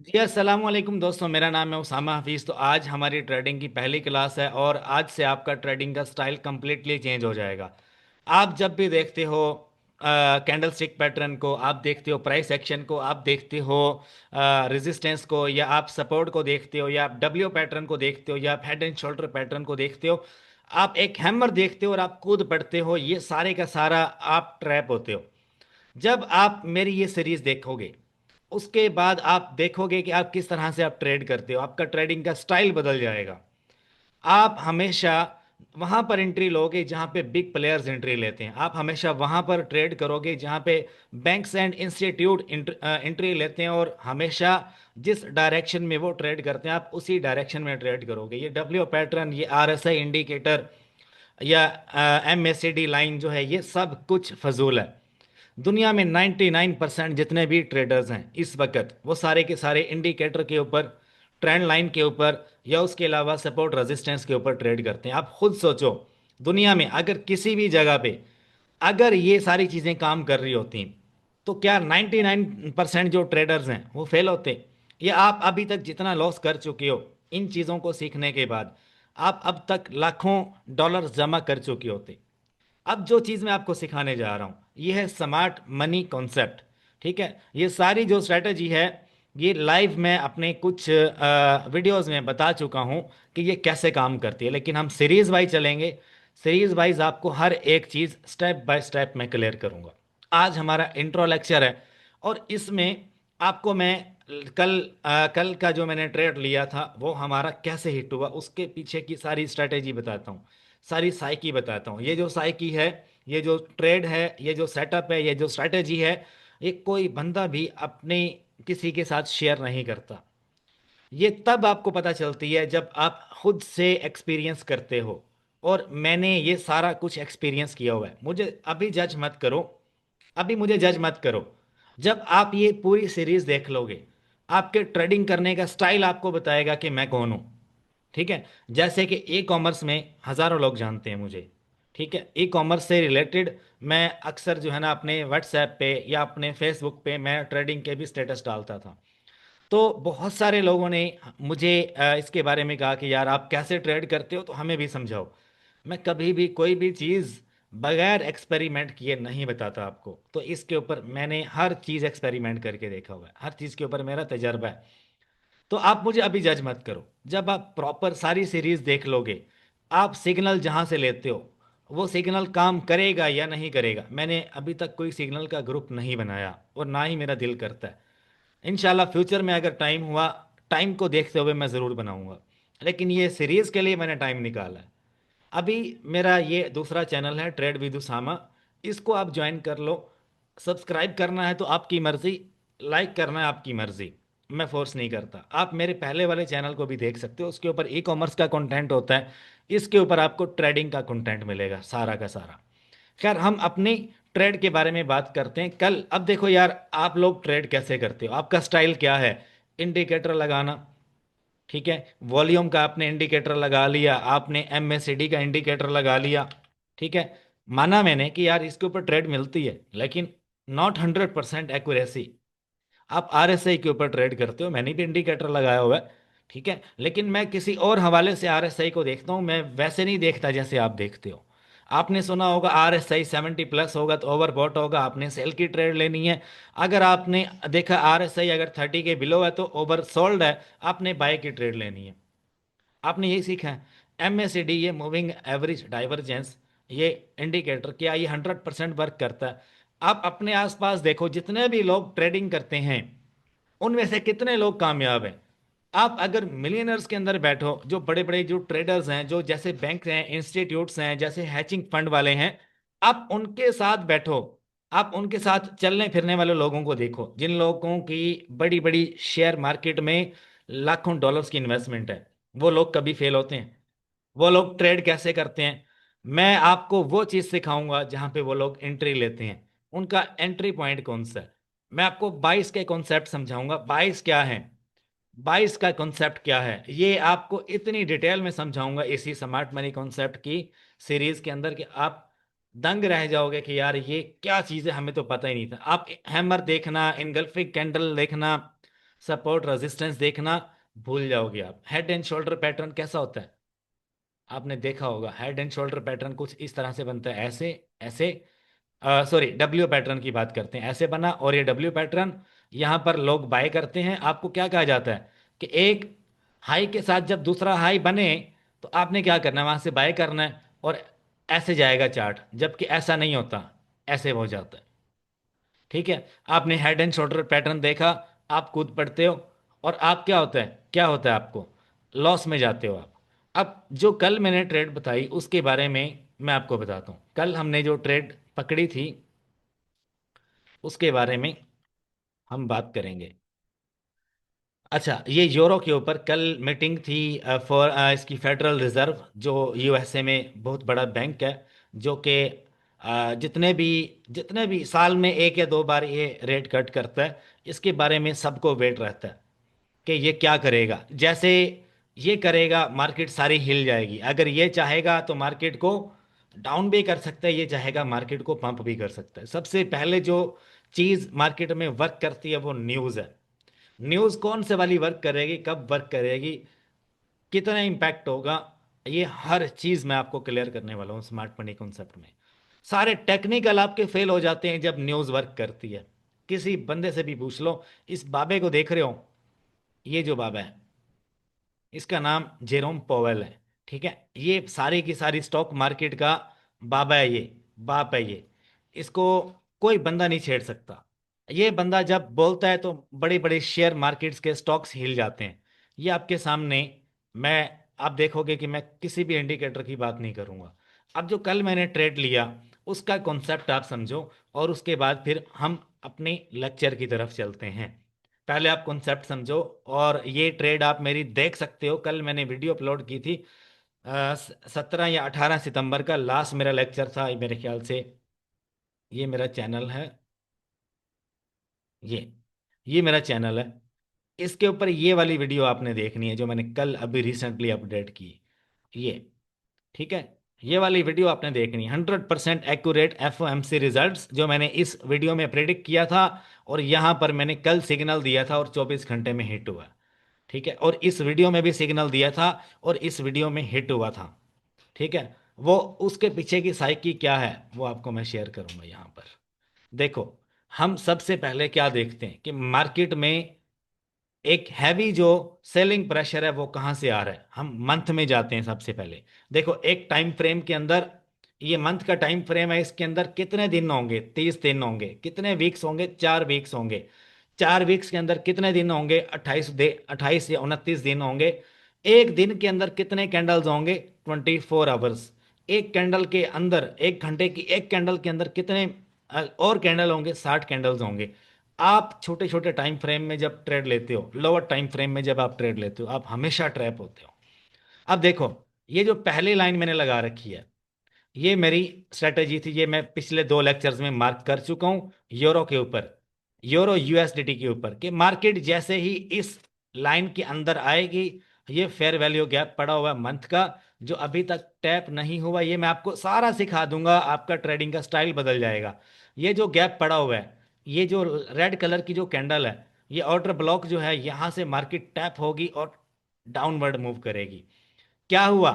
जी अस्सलाम वालेकुम दोस्तों, मेरा नाम है उसामा हफीज़। तो आज हमारी ट्रेडिंग की पहली क्लास है और आज से आपका ट्रेडिंग का स्टाइल कम्प्लीटली चेंज हो जाएगा। आप जब भी देखते हो कैंडल स्टिक पैटर्न को, आप देखते हो प्राइस एक्शन को, आप देखते हो रेजिस्टेंस को, या आप सपोर्ट को देखते हो, या आप डब्ल्यू पैटर्न को देखते हो, या आप हेड एंड शोल्डर पैटर्न को देखते हो, आप एक हैमर देखते हो और आप कूद पड़ते हो, ये सारे का सारा आप ट्रैप होते हो। जब आप मेरी ये सीरीज देखोगे उसके बाद आप देखोगे कि आप किस तरह से आप ट्रेड करते हो, आपका ट्रेडिंग का स्टाइल बदल जाएगा। आप हमेशा वहां पर एंट्री लोगे जहां पे बिग प्लेयर्स एंट्री लेते हैं, आप हमेशा वहां पर ट्रेड करोगे जहां पे बैंक्स एंड इंस्टीट्यूट एंट्री लेते हैं, और हमेशा जिस डायरेक्शन में वो ट्रेड करते हैं आप उसी डायरेक्शन में ट्रेड करोगे। ये डब्ल्यू पैटर्न, ये आरएसआई इंडिकेटर, या एमएससीडी लाइन जो है, ये सब कुछ फजूल है। दुनिया में 99% जितने भी ट्रेडर्स हैं इस वक्त, वो सारे के सारे इंडिकेटर के ऊपर, ट्रेंड लाइन के ऊपर, या उसके अलावा सपोर्ट रेजिस्टेंस के ऊपर ट्रेड करते हैं। आप खुद सोचो, दुनिया में अगर किसी भी जगह पे अगर ये सारी चीज़ें काम कर रही होती तो क्या 99% जो ट्रेडर्स हैं वो फेल होते? या आप अभी तक जितना लॉस कर चुके हो इन चीज़ों को सीखने के बाद, आप अब तक लाखों डॉलर जमा कर चुके होते। अब जो चीज़ मैं आपको सिखाने जा रहा हूँ ये है स्मार्ट मनी कॉन्सेप्ट। ठीक है, ये सारी जो स्ट्रेटजी है ये लाइव मैं अपने कुछ वीडियोस में बता चुका हूँ कि ये कैसे काम करती है, लेकिन हम सीरीज वाइज चलेंगे। सीरीज वाइज आपको हर एक चीज़ स्टेप बाय स्टेप मैं क्लियर करूँगा। आज हमारा इंट्रो लेक्चर है और इसमें आपको मैं कल का जो मैंने ट्रेड लिया था वो हमारा कैसे हिट हुआ उसके पीछे की सारी स्ट्रेटेजी बताता हूँ, सारी साइकी बताता हूँ। ये जो साइकी है, ये जो ट्रेड है, ये जो सेटअप है, ये जो स्ट्रेटेजी है, ये कोई बंदा भी अपने किसी के साथ शेयर नहीं करता। ये तब आपको पता चलती है जब आप खुद से एक्सपीरियंस करते हो, और मैंने ये सारा कुछ एक्सपीरियंस किया हुआ है। मुझे अभी जज मत करो, अभी मुझे जज मत करो। जब आप ये पूरी सीरीज देख लोगे, आपके ट्रेडिंग करने का स्टाइल आपको बताएगा कि मैं कौन हूं। ठीक है, जैसे कि ई कॉमर्स में हज़ारों लोग जानते हैं मुझे। ठीक है, ई कॉमर्स से रिलेटेड मैं अक्सर जो है ना अपने व्हाट्सएप पे या अपने फेसबुक पे मैं ट्रेडिंग के भी स्टेटस डालता था। तो बहुत सारे लोगों ने मुझे इसके बारे में कहा कि यार आप कैसे ट्रेड करते हो, तो हमें भी समझाओ। मैं कभी भी कोई भी चीज़ बगैर एक्सपेरिमेंट किए नहीं बताता आपको। तो इसके ऊपर मैंने हर चीज़ एक्सपेरिमेंट करके देखा हुआ है, हर चीज़ के ऊपर मेरा तजर्बा है। तो आप मुझे अभी जज मत करो। जब आप प्रॉपर सारी सीरीज देख लोगे, आप सिग्नल जहां से लेते हो वो सिग्नल काम करेगा या नहीं करेगा। मैंने अभी तक कोई सिग्नल का ग्रुप नहीं बनाया और ना ही मेरा दिल करता है। इंशाल्लाह फ्यूचर में अगर टाइम हुआ, टाइम को देखते हुए मैं ज़रूर बनाऊंगा, लेकिन ये सीरीज़ के लिए मैंने टाइम निकाला है। अभी मेरा ये दूसरा चैनल है ट्रेड विद उसामा, इसको आप ज्वाइन कर लो। सब्सक्राइब करना है तो आपकी मर्ज़ी, लाइक करना है आपकी मर्ज़ी, मैं फोर्स नहीं करता। आप मेरे पहले वाले चैनल को भी देख सकते हो, उसके ऊपर ई कॉमर्स का कंटेंट होता है, इसके ऊपर आपको ट्रेडिंग का कंटेंट मिलेगा सारा का सारा। खैर, हम अपनी ट्रेड के बारे में बात करते हैं कल। अब देखो यार, आप लोग ट्रेड कैसे करते हो, आपका स्टाइल क्या है? इंडिकेटर लगाना, ठीक है, वॉल्यूम का आपने इंडिकेटर लगा लिया, आपने एमएससीडी का इंडिकेटर लगा लिया। ठीक है, माना मैंने कि यार इसके ऊपर ट्रेड मिलती है, लेकिन नॉट 100% एक्यूरेसी। आप आरएसआई के ऊपर ट्रेड करते हो, मैंने भी इंडिकेटर लगाया हुआ है। ठीक है, लेकिन मैं किसी और हवाले से आरएसआई को देखता हूं, मैं वैसे नहीं देखता जैसे आप देखते हो। आपने सुना होगा आरएसआई 70+ होगा तो ओवरबॉट होगा, आपने सेल की ट्रेड लेनी है। अगर आपने देखा आरएसआई अगर 30 के बिलो है तो ओवर सोल्ड है, आपने बाय की ट्रेड लेनी है। आपने यही सीखा है। एमएससीडी, ये मूविंग एवरेज डाइवर्जेंस, ये इंडिकेटर, क्या ये 100% वर्क करता है? आप अपने आसपास देखो, जितने भी लोग ट्रेडिंग करते हैं उनमें से कितने लोग कामयाब हैं? आप अगर मिलियनर्स के अंदर बैठो, जो बड़े बड़े जो ट्रेडर्स हैं, जो जैसे बैंक हैं, इंस्टीट्यूट्स हैं, जैसे हैचिंग फंड वाले हैं, आप उनके साथ बैठो। आप उनके साथ चलने फिरने वाले लोगों को देखो, जिन लोगों की बड़ी बड़ी शेयर मार्केट में लाखों डॉलर्स की इन्वेस्टमेंट है, वो लोग कभी फेल होते हैं? वो लोग ट्रेड कैसे करते हैं? मैं आपको वो चीज़ सिखाऊंगा जहां पे वो लोग एंट्री लेते हैं, उनका एंट्री पॉइंट कौन सा है। मैं आपको 22 के कॉन्सेप्ट समझाऊंगा, 22 क्या है, 22 का कॉन्सेप्ट क्या है, ये आपको इतनी डिटेल में समझाऊंगा इसी स्मार्ट मनी कॉन्सेप्ट की सीरीज के अंदर कि आप दंग रह जाओगे कि यार ये क्या चीज़ है, हमें तो पता ही नहीं था। आप हैमर देखना, इनगल्फिंग कैंडल देखना, सपोर्ट रेजिस्टेंस देखना भूल जाओगे आप। हेड एंड शोल्डर पैटर्न कैसा होता है, आपने देखा होगा। हेड एंड शोल्डर पैटर्न कुछ इस तरह से बनता है, ऐसे ऐसे। सॉरी, डब्ल्यू पैटर्न की बात करते हैं, ऐसे बना, और ये डब्ल्यू पैटर्न यहाँ पर लोग बाय करते हैं। आपको क्या कहा जाता है कि एक हाई के साथ जब दूसरा हाई बने तो आपने क्या करना है, वहां से बाय करना है, और ऐसे जाएगा चार्ट, जबकि ऐसा नहीं होता, ऐसे हो जाता है। ठीक है, आपने हेड एंड शोल्डर पैटर्न देखा, आप कूद पड़ते हो, और आप क्या होता है आपको, लॉस में जाते हो आप। अब जो कल मैंने ट्रेड बताई उसके बारे में मैं आपको बताता हूँ। कल हमने जो ट्रेड पकड़ी थी उसके बारे में हम बात करेंगे। अच्छा, ये यूरो के ऊपर कल मीटिंग थी फॉर इसकी फेडरल रिजर्व, जो यूएसए में बहुत बड़ा बैंक है, जो कि जितने भी साल में एक या दो बार ये रेट कट करता है। इसके बारे में सबको वेट रहता है कि ये क्या करेगा। जैसे ये करेगा मार्केट सारी हिल जाएगी, अगर ये चाहेगा तो मार्केट को डाउन भी कर सकता है, ये चाहेगा मार्केट को पंप भी कर सकता है। सबसे पहले जो चीज़ मार्केट में वर्क करती है वो न्यूज़ है। न्यूज़ कौन से वाली वर्क करेगी, कब वर्क करेगी, कितना इम्पैक्ट होगा, ये हर चीज़ मैं आपको क्लियर करने वाला हूँ स्मार्ट मनी कॉन्सेप्ट में। सारे टेक्निकल आपके फेल हो जाते हैं जब न्यूज़ वर्क करती है। किसी बंदे से भी पूछ लो, इस बाबे को देख रहे हो, ये जो बाबा है इसका नाम जेरोम पोवेल है। ठीक है, ये सारी की सारी स्टॉक मार्केट का बाबा है, ये बाप है ये। इसको कोई बंदा नहीं छेड़ सकता। ये बंदा जब बोलता है तो बड़े बड़े शेयर मार्केट्स के स्टॉक्स हिल जाते हैं। ये आपके सामने, मैं आप देखोगे कि मैं किसी भी इंडिकेटर की बात नहीं करूंगा। अब जो कल मैंने ट्रेड लिया उसका कॉन्सेप्ट आप समझो, और उसके बाद फिर हम अपने लेक्चर की तरफ चलते हैं। पहले आप कॉन्सेप्ट समझो, और ये ट्रेड आप मेरी देख सकते हो, कल मैंने वीडियो अपलोड की थी 17 या 18 सितंबर का लास्ट मेरा लेक्चर था मेरे ख्याल से। ये मेरा चैनल है, ये ये मेरा चैनल है। इसके ऊपर ये वाली वीडियो आपने देखनी है जो मैंने कल अभी रिसेंटली अपडेट की, ये। ठीक है, ये वाली वीडियो आपने देखनी है। 100% एक्यूरेट एफओएमसी रिजल्ट्स जो मैंने इस वीडियो में प्रेडिक्ट किया था, और यहाँ पर मैंने कल सिग्नल दिया था और 24 घंटे में हिट हुआ। ठीक है, और इस वीडियो में भी सिग्नल दिया था और इस वीडियो में हिट हुआ था। ठीक है, वो उसके पीछे की साइकी क्या है वो आपको मैं शेयर करूंगा यहाँ पर। देखो, हम सबसे पहले क्या देखते हैं कि मार्केट में एक हैवी जो सेलिंग प्रेशर है वो कहाँ से आ रहा है। हम मंथ में जाते हैं सबसे पहले। देखो, एक टाइम फ्रेम के अंदर, ये मंथ का टाइम फ्रेम है, इसके अंदर कितने दिन होंगे, 30 दिन होंगे। कितने वीक्स होंगे, 4 वीक्स होंगे। 4 वीक्स के अंदर कितने दिन होंगे, 28 या 29 दिन होंगे। एक दिन के अंदर कितने कैंडल्स होंगे, 24 आवर्स। एक कैंडल के अंदर, 1 घंटे की एक कैंडल के अंदर कितने और कैंडल होंगे, 60 कैंडल्स होंगे। आप छोटे छोटे टाइम फ्रेम में जब ट्रेड लेते हो, लोअर टाइम फ्रेम में जब आप ट्रेड लेते हो, आप हमेशा ट्रैप होते हो। अब देखो, ये जो पहली लाइन मैंने लगा रखी है, ये मेरी स्ट्रेटेजी थी, ये मैं पिछले 2 लेक्चर्स में मार्क कर चुका हूं। यूरो के ऊपर, यूरो यूएसडीटी के ऊपर, कि मार्केट जैसे ही इस लाइन के अंदर आएगी, ये फेयर वैल्यू गैप पड़ा हुआ है मंथ का, जो अभी तक टैप नहीं हुआ, ये मैं आपको सारा सिखा दूंगा, आपका ट्रेडिंग का स्टाइल बदल जाएगा। ये जो गैप पड़ा हुआ है, ये जो रेड कलर की जो कैंडल है, ये ऑर्डर ब्लॉक जो है, यहां से मार्केट टैप होगी और डाउनवर्ड मूव करेगी। क्या हुआ,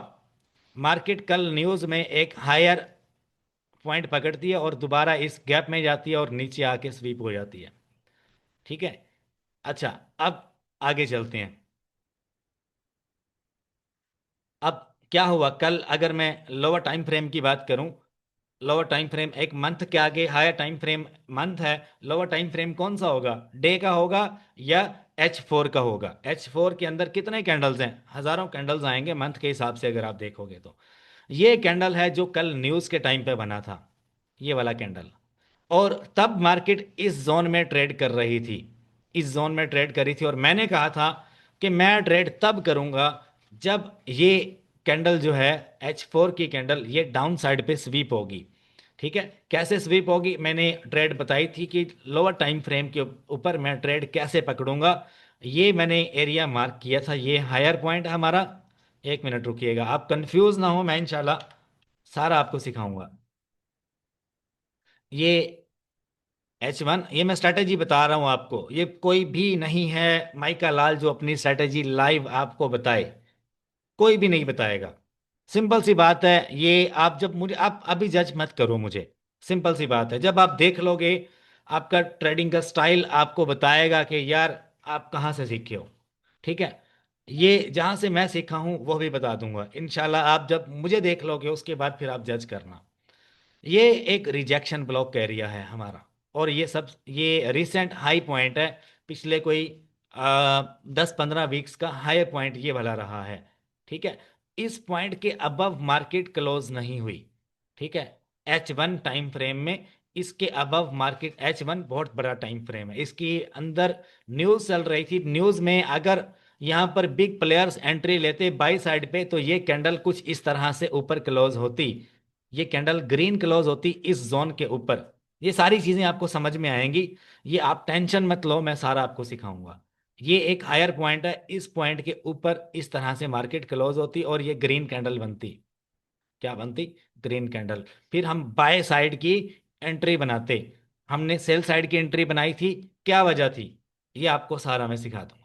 मार्केट कल न्यूज में एक हायर पॉइंट पकड़ती है और दोबारा इस गैप में जाती है और नीचे आके स्वीप हो जाती है। ठीक है, अच्छा, अब आगे चलते हैं। अब क्या हुआ कल, अगर मैं लोअर टाइम फ्रेम की बात करूं, लोअर टाइम फ्रेम एक मंथ के आगे हायर टाइम फ्रेम मंथ है, लोअर टाइम फ्रेम कौन सा होगा, डे का होगा या H4 का होगा। H4 के अंदर कितने कैंडल्स हैं, हजारों कैंडल्स आएंगे मंथ के हिसाब से अगर आप देखोगे तो। ये कैंडल है जो कल न्यूज के टाइम पे बना था, ये वाला कैंडल। और तब मार्केट इस जोन में ट्रेड कर रही थी, इस जोन में ट्रेड करी थी, और मैंने कहा था कि मैं ट्रेड तब करूंगा जब ये कैंडल जो है H4 की कैंडल, ये डाउन साइड पे स्वीप होगी। ठीक है, कैसे स्वीप होगी मैंने ट्रेड बताई थी कि लोअर टाइम फ्रेम के ऊपर मैं ट्रेड कैसे पकड़ूंगा। ये मैंने एरिया मार्क किया था, ये हायर पॉइंट है हमारा। 1 मिनट रुकिएगा, आप कंफ्यूज ना हो, मैं इंशाल्लाह सारा आपको सिखाऊंगा। ये H1, ये मैं स्ट्रैटेजी बता रहा हूं आपको, ये कोई भी नहीं है माइका लाल जो अपनी स्ट्रैटेजी लाइव आपको बताए, कोई भी नहीं बताएगा। सिंपल सी बात है ये, आप जब मुझे, आप अभी जज मत करो मुझे, सिंपल सी बात है, जब आप देख लोगे आपका ट्रेडिंग का स्टाइल आपको बताएगा कि यार आप कहाँ से सीखे हो। ठीक है, ये जहाँ से मैं सीखा हूँ वो भी बता दूंगा इंशाल्लाह, आप जब मुझे देख लोगे उसके बाद फिर आप जज करना। ये एक रिजेक्शन ब्लॉक एरिया है हमारा, और ये रिसेंट हाई पॉइंट है, पिछले कोई 10-15 वीक्स का हाई पॉइंट ये वाला रहा है। ठीक है, इस पॉइंट के अबव मार्केट क्लोज नहीं हुई। ठीक है, H1 टाइम फ्रेम में इसके अबव मार्केट, H1 बहुत बड़ा टाइम फ्रेम है, इसके अंदर न्यूज चल रही थी, न्यूज में अगर यहाँ पर बिग प्लेयर्स एंट्री लेते बाई साइड पे तो ये कैंडल कुछ इस तरह से ऊपर क्लोज होती, ये कैंडल ग्रीन क्लोज होती इस जोन के ऊपर। ये सारी चीजें आपको समझ में आएंगी, ये आप टेंशन मत लो, मैं सारा आपको सिखाऊंगा। ये एक हायर पॉइंट है, इस पॉइंट के ऊपर इस तरह से मार्केट क्लोज होती और ये ग्रीन कैंडल बनती। क्या बनती? Green candle. फिर हम बाय साइड की एंट्री बनाते, हमने सेल साइड की एंट्री बनाई थी, क्या वजह थी, ये आपको सारा मैं सिखा दूंगा।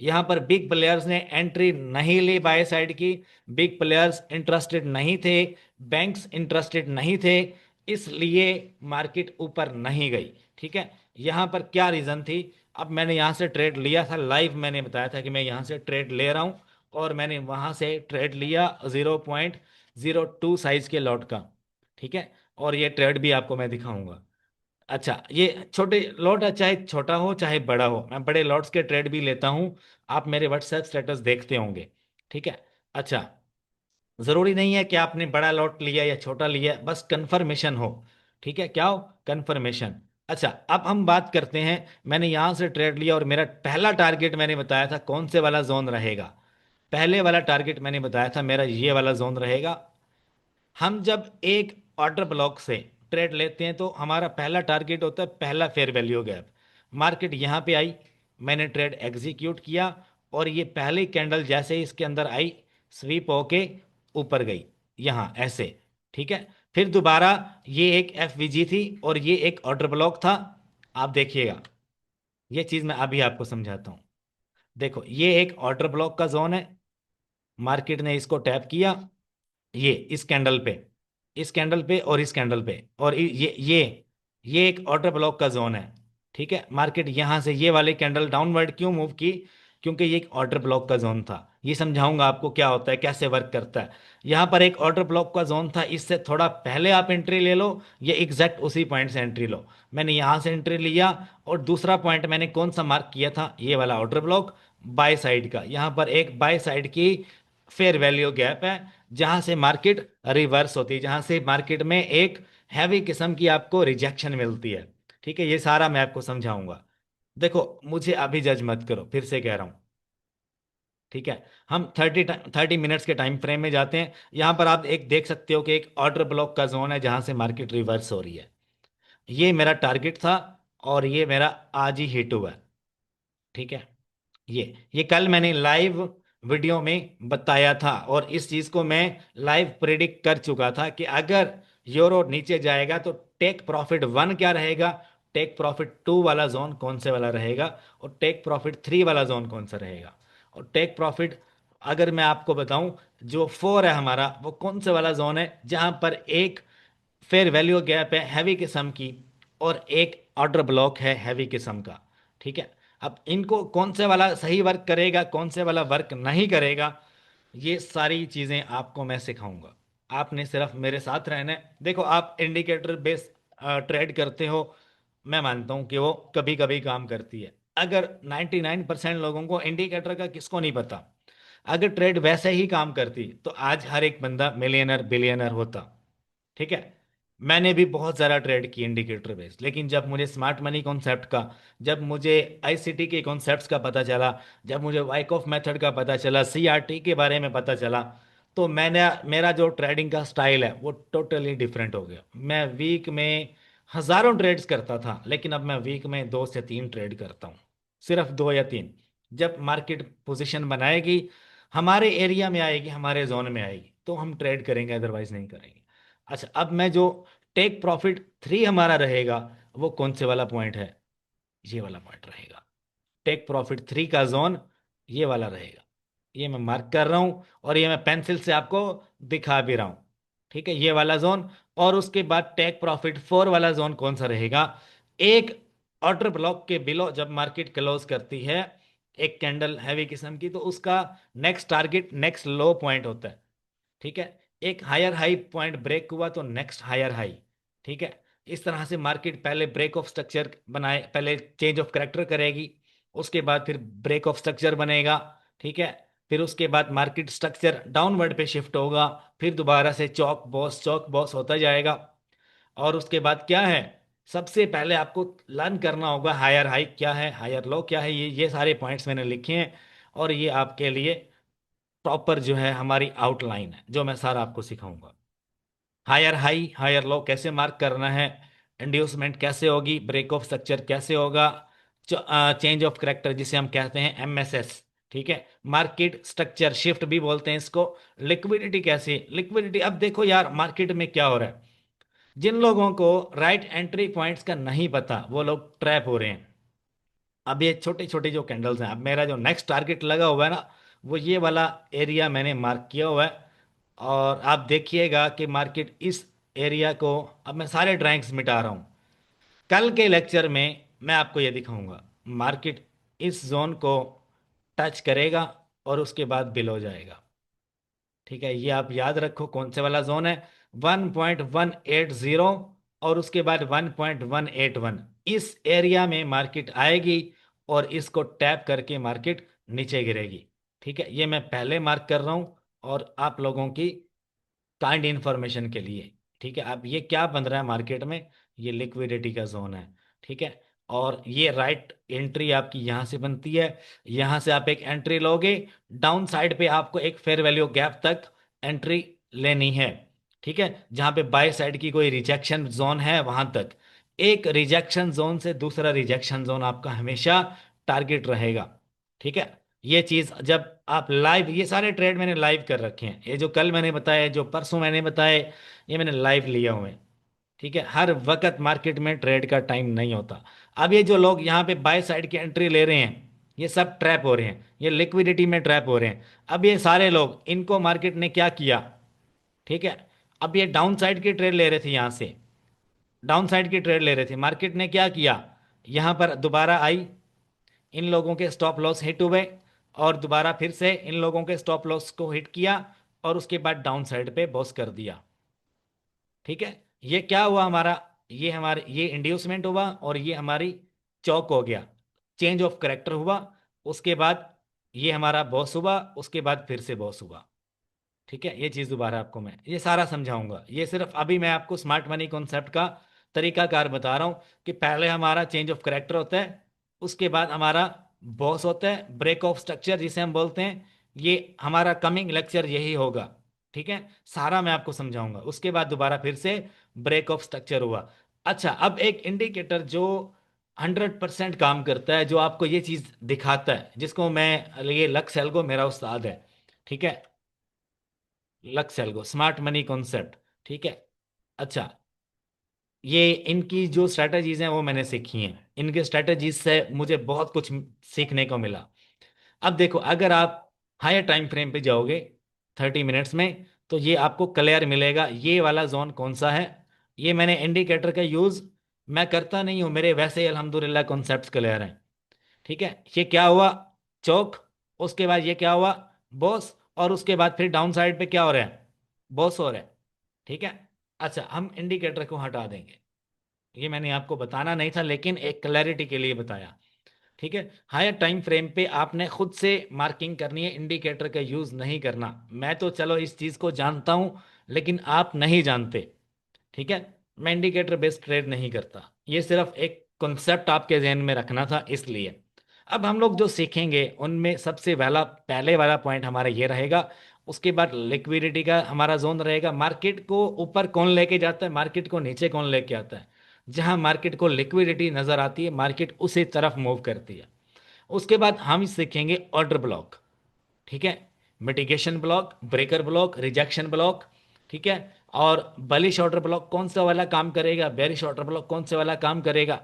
यहां पर बिग प्लेयर्स ने एंट्री नहीं ली बाय साइड की, बिग प्लेयर्स इंटरेस्टेड नहीं थे, बैंक्स इंटरेस्टेड नहीं थे, इसलिए मार्केट ऊपर नहीं गई। ठीक है, यहां पर क्या रीजन थी? अब मैंने यहां से ट्रेड लिया था, लाइव मैंने बताया था कि मैं यहां से ट्रेड ले रहा हूं, और मैंने वहां से ट्रेड लिया 0.02 साइज के लॉट का। ठीक है, और ये ट्रेड भी आपको मैं दिखाऊंगा। अच्छा, ये छोटे लॉट है, चाहे छोटा हो चाहे बड़ा हो, मैं बड़े लॉट्स के ट्रेड भी लेता हूं, आप मेरे व्हाट्सएप स्टेटस देखते होंगे। ठीक है, अच्छा, जरूरी नहीं है कि आपने बड़ा लॉट लिया या छोटा लिया, बस कंफर्मेशन हो। ठीक है, क्या हो? कंफर्मेशन। अच्छा, अब हम बात करते हैं, मैंने यहां से ट्रेड लिया और मेरा पहला टारगेट मैंने बताया था कौन से वाला जोन रहेगा। पहले वाला टारगेट मैंने बताया था मेरा ये वाला जोन रहेगा। हम जब एक ऑर्डर ब्लॉक से ट्रेड लेते हैं तो हमारा पहला टारगेट होता है पहला फेयर वैल्यू गैप। मार्केट यहाँ पे आई, मैंने ट्रेड एग्जीक्यूट किया, और ये पहली कैंडल जैसे ही इसके अंदर आई, स्वीप होके ऊपर गई यहाँ ऐसे। ठीक है, फिर दोबारा ये एक एफवीजी थी और ये एक ऑर्डर ब्लॉक था। आप देखिएगा, ये चीज मैं अभी आपको समझाता हूँ। देखो, ये एक ऑर्डर ब्लॉक का जोन है, मार्केट ने इसको टैप किया, ये इस कैंडल पे, इस कैंडल पे और इस कैंडल पे, और ये एक ऑर्डर ब्लॉक का जोन है। ठीक है, मार्केट यहां से ये वाली कैंडल डाउनवर्ड क्यों मूव की? क्योंकि ये एक ऑर्डर ब्लॉक का जोन था, ये समझाऊंगा आपको क्या होता है, कैसे वर्क करता है। यहां पर एक ऑर्डर ब्लॉक का जोन था, इससे थोड़ा पहले आप एंट्री ले लो, ये एग्जैक्ट उसी पॉइंट से एंट्री लो। मैंने यहां से एंट्री लिया, और दूसरा पॉइंट मैंने कौन सा मार्क किया था? ये वाला ऑर्डर ब्लॉक, बाय साइड का, यहां पर एक बाय साइड की फेयर वैल्यू गैप है, जहां से मार्केट रिवर्स होती है, जहां से मार्केट में एक हैवी किस्म की आपको रिजेक्शन मिलती है। ठीक है, ये सारा मैं आपको समझाऊंगा। देखो, मुझे अभी जज मत करो, फिर से कह रहा हूं। ठीक है, हम 30 मिनट्स के टाइम फ्रेम में जाते हैं। यहां पर आप एक देख सकते हो कि एक ऑर्डर ब्लॉक का जोन है जहां से मार्केट रिवर्स हो रही है, ये मेरा टारगेट था, और ये मेरा आज ही हिट हुआ है। ठीक है, ये कल मैंने लाइव वीडियो में बताया था, और इस चीज को मैं लाइव प्रेडिक्ट कर चुका था कि अगर यूरो नीचे जाएगा तो टेक प्रॉफिट 1 क्या रहेगा, टेक प्रॉफिट 2 वाला जोन कौन से वाला रहेगा, और टेक प्रॉफिट 3 वाला जोन कौन सा रहेगा। और टेक प्रॉफिट, अगर मैं आपको बताऊं, जो 4 है हमारा, वो कौन से वाला जोन है जहां पर एक फेयर वैल्यू गैप है हैवी किस्म की, और एक ऑर्डर ब्लॉक है हैवी किस्म का। ठीक है, अब इनको कौन से वाला सही वर्क करेगा, कौन से वाला वर्क नहीं करेगा, ये सारी चीजें आपको मैं सिखाऊंगा। आपने सिर्फ मेरे साथ रहना है। देखो, आप इंडिकेटर बेस ट्रेड करते हो, मैं मानता हूं कि वो कभी कभी काम करती है। अगर 99% लोगों को इंडिकेटर का किसको नहीं पता, अगर ट्रेड वैसे ही काम करती तो आज हर एक बंदा मिलियनर बिलियनर होता। ठीक है, मैंने भी बहुत ज़्यादा ट्रेड की इंडिकेटर बेस, लेकिन जब मुझे स्मार्ट मनी कॉन्सेप्ट का, जब मुझे आईसीटी के कॉन्सेप्ट्स का पता चला, जब मुझे वाइकॉफ मेथड का पता चला, सीआरटी के बारे में पता चला, तो मैंने, मेरा जो ट्रेडिंग का स्टाइल है वो टोटली डिफरेंट हो गया। मैं वीक में हज़ारों ट्रेड्स करता था, लेकिन अब मैं वीक में 2 से 3 ट्रेड करता हूँ, सिर्फ 2 या 3। जब मार्केट पोजीशन बनाएगी, हमारे एरिया में आएगी, हमारे जोन में आएगी, तो हम ट्रेड करेंगे, अदरवाइज नहीं करेंगे। अच्छा, अब मैं जो टेक प्रॉफिट 3 हमारा रहेगा, वो कौन से वाला पॉइंट है? ये वाला पॉइंट रहेगा। टेक प्रॉफिट 3 का जोन ये वाला रहेगा। ये मैं मार्क कर रहा हूं और ये मैं पेंसिल से आपको दिखा भी रहा हूं। ठीक है, ये वाला जोन। और उसके बाद टेक प्रॉफिट 4 वाला जोन कौन सा रहेगा? एक ऑर्डर ब्लॉक के बिलो जब मार्केट क्लोज करती है एक कैंडल हैवी किस्म की, तो उसका नेक्स्ट टारगेट नेक्स्ट लो पॉइंट होता है। ठीक है, एक हायर हाई पॉइंट ब्रेक हुआ तो नेक्स्ट हायर हाई। ठीक है, इस तरह से मार्केट पहले ब्रेक ऑफ स्ट्रक्चर बनाए, पहले चेंज ऑफ करेक्टर करेगी, उसके बाद फिर ब्रेक ऑफ स्ट्रक्चर बनेगा। ठीक है, फिर उसके बाद मार्केट स्ट्रक्चर डाउनवर्ड पे शिफ्ट होगा, फिर दोबारा से चौक बॉस होता जाएगा। और उसके बाद क्या है, सबसे पहले आपको लर्न करना होगा हायर हाई क्या है, हायर लो क्या है। ये सारे पॉइंट्स मैंने लिखे हैं और ये आपके लिए प्रॉपर जो है हमारी आउटलाइन है जो मैं सारा आपको सिखाऊंगा। हायर हाई हायर लो कैसे मार्क करना है, इंड्यूसमेंट कैसे होगी, ब्रेक ऑफ स्ट्रक्चर कैसे होगा, चेंज ऑफ करेक्टर जिसे हम कहते हैं एमएसएस। ठीक है, मार्केट स्ट्रक्चर शिफ्ट भी बोलते हैं इसको। लिक्विडिटी कैसे, लिक्विडिटी अब देखो यार मार्केट में क्या हो रहा है, जिन लोगों को राइट एंट्री पॉइंट्स का नहीं पता वो लोग ट्रैप हो रहे हैं। अब ये छोटे छोटे जो कैंडल्स हैं, अब मेरा जो नेक्स्ट टारगेट लगा हुआ है ना, वो ये वाला एरिया मैंने मार्क किया हुआ है। और आप देखिएगा कि मार्केट इस एरिया को, अब मैं सारे ड्राइंग्स मिटा रहा हूँ, कल के लेक्चर में मैं आपको ये दिखाऊंगा मार्केट इस जोन को टच करेगा और उसके बाद बिलो जाएगा। ठीक है, ये आप याद रखो कौन से वाला जोन है, 1.180 और उसके बाद 1.181। इस एरिया में मार्केट आएगी और इसको टैप करके मार्केट नीचे गिरेगी। ठीक है, ये मैं पहले मार्क कर रहा हूं और आप लोगों की काइंड इंफॉर्मेशन के लिए। ठीक है, अब ये क्या बन रहा है मार्केट में, ये लिक्विडिटी का जोन है। ठीक है, और ये राइट एंट्री आपकी यहां से बनती है, यहां से आप एक एंट्री लोगे, डाउन साइड पे आपको एक फेयर वैल्यू गैप तक एंट्री लेनी है। ठीक है, जहां पे बाय साइड की कोई रिजेक्शन जोन है वहां तक। एक रिजेक्शन जोन से दूसरा रिजेक्शन जोन आपका हमेशा टारगेट रहेगा। ठीक है, ये चीज जब आप लाइव, ये सारे ट्रेड मैंने लाइव कर रखे हैं, ये जो कल मैंने बताया जो परसों मैंने बताए ये मैंने लाइव लिया हुए हैं। ठीक है, हर वक्त मार्केट में ट्रेड का टाइम नहीं होता। अब ये जो लोग यहाँ पे बाय साइड की एंट्री ले रहे हैं ये सब ट्रैप हो रहे हैं, ये लिक्विडिटी में ट्रैप हो रहे हैं। अब ये सारे लोग, इनको मार्केट ने क्या किया, ठीक है, अब ये डाउन साइड की ट्रेड ले रहे थे, यहाँ से डाउन साइड की ट्रेड ले रहे थे, मार्केट ने क्या किया, यहाँ पर दोबारा आई, इन लोगों के स्टॉप लॉस हिट हुए और दोबारा फिर से इन लोगों के स्टॉप लॉस को हिट किया और उसके बाद डाउन साइड पे बॉस कर दिया। ठीक है, ये क्या हुआ हमारा, ये हमारे ये इंड्यूसमेंट हुआ और ये हमारी चौक हो गया, चेंज ऑफ करेक्टर हुआ। उसके बाद ये हमारा बॉस हुआ, उसके बाद फिर से बॉस हुआ। ठीक है, ये चीज़ दोबारा आपको मैं ये सारा समझाऊंगा, ये सिर्फ अभी मैं आपको स्मार्ट मनी कॉन्सेप्ट का तरीकाकार बता रहा हूँ कि पहले हमारा चेंज ऑफ करेक्टर होता है, उसके बाद हमारा बॉस होता है, ब्रेक ऑफ स्ट्रक्चर जिसे हम बोलते हैं। ये हमारा कमिंग लेक्चर यही होगा। ठीक है, सारा मैं आपको समझाऊंगा, उसके बाद दोबारा फिर से ब्रेक ऑफ स्ट्रक्चर हुआ। अच्छा, अब एक इंडिकेटर जो 100% काम करता है, जो आपको ये चीज़ दिखाता है, जिसको मैं, ये लक्स एल्गो मेरा उस्ताद है। ठीक है, lux algo smart money concept. ठीक है, अच्छा, ये इनकी जो स्ट्रैटेजीज हैं वो मैंने सीखी हैं, इनके स्ट्रैटेजीज से मुझे बहुत कुछ सीखने को मिला। अब देखो अगर आप हायर टाइम फ्रेम पे जाओगे 30 मिनट्स में, तो ये आपको क्लियर मिलेगा ये वाला जोन कौन सा है। ये मैंने इंडिकेटर का यूज मैं करता नहीं हूँ, मेरे वैसे ही अल्हम्दुलिल्लाह कॉन्सेप्ट क्लियर हैं। ठीक है, ये क्या हुआ, चौक, उसके बाद ये क्या हुआ, बॉस, और उसके बाद फिर डाउन साइड पे क्या हो रहा है, बॉस हो रहा है। ठीक है, अच्छा हम इंडिकेटर को हटा देंगे, ये मैंने आपको बताना नहीं था लेकिन एक क्लैरिटी के लिए बताया। ठीक है, हायर टाइम फ्रेम पे आपने खुद से मार्किंग करनी है, इंडिकेटर का यूज नहीं करना। मैं तो चलो इस चीज को जानता हूं लेकिन आप नहीं जानते। ठीक है, मैं इंडिकेटर बेस्ड ट्रेड नहीं करता, ये सिर्फ एक कॉन्सेप्ट आपके जहन में रखना था इसलिए। अब हम लोग जो सीखेंगे उनमें सबसे पहला पहले वाला पॉइंट हमारा ये रहेगा, उसके बाद लिक्विडिटी का हमारा जोन रहेगा, मार्केट को ऊपर कौन लेके जाता है, मार्केट को नीचे कौन लेके आता है। जहां मार्केट को लिक्विडिटी नजर आती है मार्केट उसी तरफ मूव करती है। उसके बाद हम सीखेंगे ऑर्डर ब्लॉक। ठीक है, mitigation block, breaker block, rejection block. ठीक है, और बलिश ऑर्डर ब्लॉक कौन सा वाला काम करेगा, बेरिश ऑर्डर ब्लॉक कौन से वाला काम करेगा,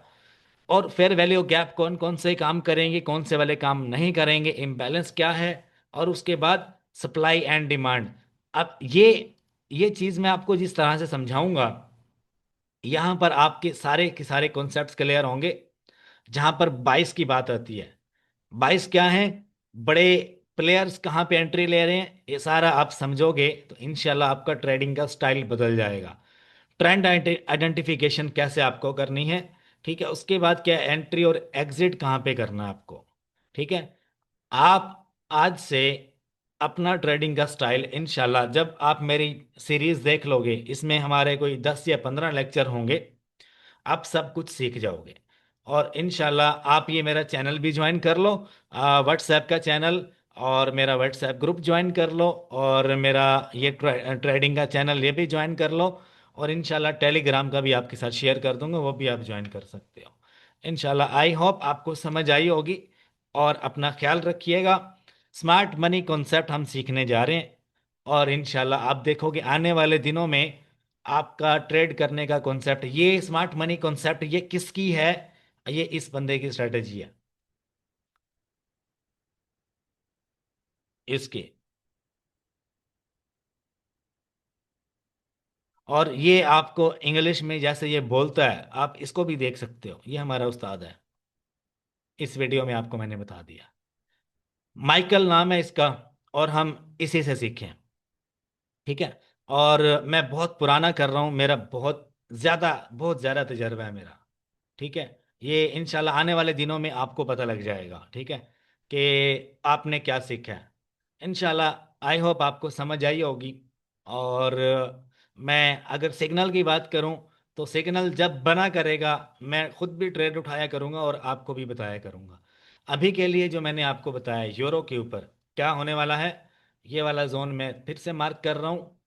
और फेयर वैल्यू गैप कौन कौन से काम करेंगे, कौन से वाले काम नहीं करेंगे, इम्बैलेंस क्या है, और उसके बाद सप्लाई एंड डिमांड। अब ये चीज़ मैं आपको जिस तरह से समझाऊंगा, यहाँ पर आपके सारे के सारे कॉन्सेप्ट्स क्लियर होंगे। जहां पर 22 की बात आती है, 22 क्या है, बड़े प्लेयर्स कहाँ पे एंट्री ले रहे हैं, ये सारा आप समझोगे तो इंशाल्लाह आपका ट्रेडिंग का स्टाइल बदल जाएगा। ट्रेंड आइडेंटिफिकेशन कैसे आपको करनी है, ठीक है, उसके बाद क्या एंट्री और एग्जिट कहाँ पे करना है आपको, ठीक है। आप आज से अपना ट्रेडिंग का स्टाइल इंशाल्लाह, जब आप मेरी सीरीज देख लोगे, इसमें हमारे कोई 10 या 15 लेक्चर होंगे, आप सब कुछ सीख जाओगे। और इंशाल्लाह आप ये मेरा चैनल भी ज्वाइन कर लो, व्हाट्सएप का चैनल, और मेरा व्हाट्सएप ग्रुप ज्वाइन कर लो, और मेरा ये ट्रेडिंग का चैनल ये भी ज्वाइन कर लो, और इंशाल्लाह टेलीग्राम का भी आपके साथ शेयर कर दूंगा, वो भी आप ज्वाइन कर सकते हो। इंशाल्लाह आई होप आपको समझ आई होगी। और अपना ख्याल रखिएगा। स्मार्ट मनी कॉन्सेप्ट हम सीखने जा रहे हैं, और इंशाल्लाह आप देखोगे आने वाले दिनों में आपका ट्रेड करने का कॉन्सेप्ट, ये स्मार्ट मनी कॉन्सेप्ट ये किसकी है, ये इस बंदे की स्ट्रेटेजी है, इसकी। और ये आपको इंग्लिश में जैसे ये बोलता है, आप इसको भी देख सकते हो, ये हमारा उस्ताद है, इस वीडियो में आपको मैंने बता दिया। माइकल नाम है इसका, और हम इसी से सीखे हैं, ठीक है। और मैं बहुत पुराना कर रहा हूँ, मेरा बहुत ज़्यादा तजर्बा है मेरा, ठीक है। ये इंशाल्लाह आने वाले दिनों में आपको पता लग जाएगा, ठीक है, कि आपने क्या सीखा है। इंशाल्लाह आई होप आपको समझ आई होगी। और मैं अगर सिग्नल की बात करूं, तो सिग्नल जब बना करेगा, मैं खुद भी ट्रेड उठाया करूंगा और आपको भी बताया करूंगा। अभी के लिए जो मैंने आपको बताया यूरो के ऊपर क्या होने वाला है, ये वाला जोन मैं फिर से मार्क कर रहा हूँ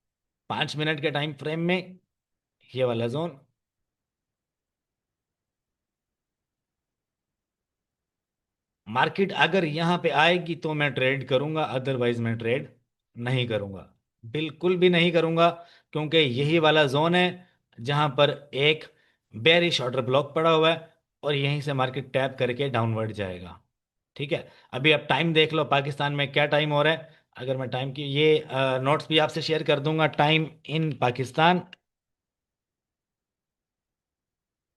5 मिनट के टाइम फ्रेम में, ये वाला जोन। मार्केट अगर यहाँ पे आएगी तो मैं ट्रेड करूंगा, अदरवाइज मैं ट्रेड नहीं करूंगा, बिल्कुल भी नहीं करूंगा। क्योंकि यही वाला जोन है जहां पर एक बेरिश ऑर्डर ब्लॉक पड़ा हुआ है, और यहीं से मार्केट टैप करके डाउनवर्ड जाएगा, ठीक है। अभी आप टाइम देख लो पाकिस्तान में क्या टाइम हो रहा है। अगर मैं टाइम की ये नोट्स भी आपसे शेयर कर दूंगा, टाइम इन पाकिस्तान,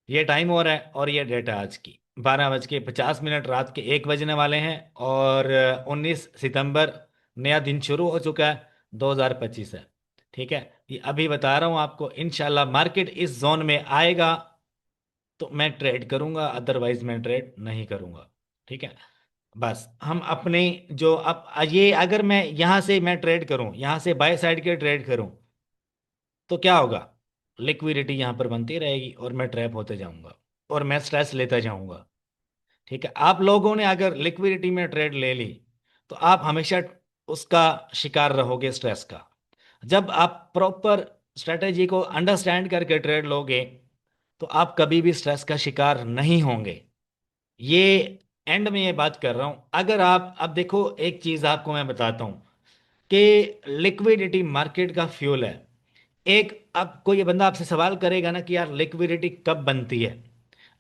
ये टाइम हो रहा है, और ये डेट है आज की 12:50 रात के 1 बजने वाले हैं। और 19 सितंबर, नया दिन शुरू हो चुका है, 2025 है, ठीक है। ये अभी बता रहा हूँ आपको, इंशाल्लाह मार्केट इस जोन में आएगा तो मैं ट्रेड करूंगा, अदरवाइज मैं ट्रेड नहीं करूंगा, ठीक है। बस हम अपने जो अब ये अगर मैं यहाँ से मैं ट्रेड करूं, यहाँ से बाय साइड के ट्रेड करूं, तो क्या होगा, लिक्विडिटी यहाँ पर बनती रहेगी और मैं ट्रैप होते जाऊंगा, और मैं स्ट्रेस लेता जाऊंगा, ठीक है। आप लोगों ने अगर लिक्विडिटी में ट्रेड ले ली, तो आप हमेशा उसका शिकार रहोगे, स्ट्रेस का। जब आप प्रॉपर स्ट्रेटेजी को अंडरस्टैंड करके ट्रेड लोगे, तो आप कभी भी स्ट्रेस का शिकार नहीं होंगे। ये एंड में ये बात कर रहा हूं, अगर आप अब देखो, एक चीज आपको मैं बताता हूं कि लिक्विडिटी मार्केट का फ्यूल है। एक अब कोई बंदा आपसे सवाल करेगा ना कि यार लिक्विडिटी कब बनती है,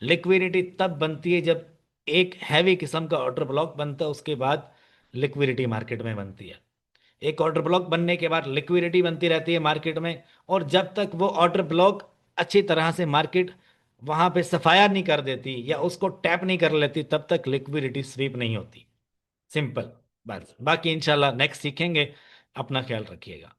लिक्विडिटी तब बनती है जब एक हैवी किस्म का ऑर्डर ब्लॉक बनता है, उसके बाद लिक्विडिटी मार्केट में बनती है। एक ऑर्डर ब्लॉक बनने के बाद लिक्विडिटी बनती रहती है मार्केट में, और जब तक वो ऑर्डर ब्लॉक अच्छी तरह से मार्केट वहां पे सफाया नहीं कर देती या उसको टैप नहीं कर लेती, तब तक लिक्विडिटी स्वीप नहीं होती। सिंपल। बस बाकी इंशाल्लाह नेक्स्ट सीखेंगे। अपना ख्याल रखिएगा।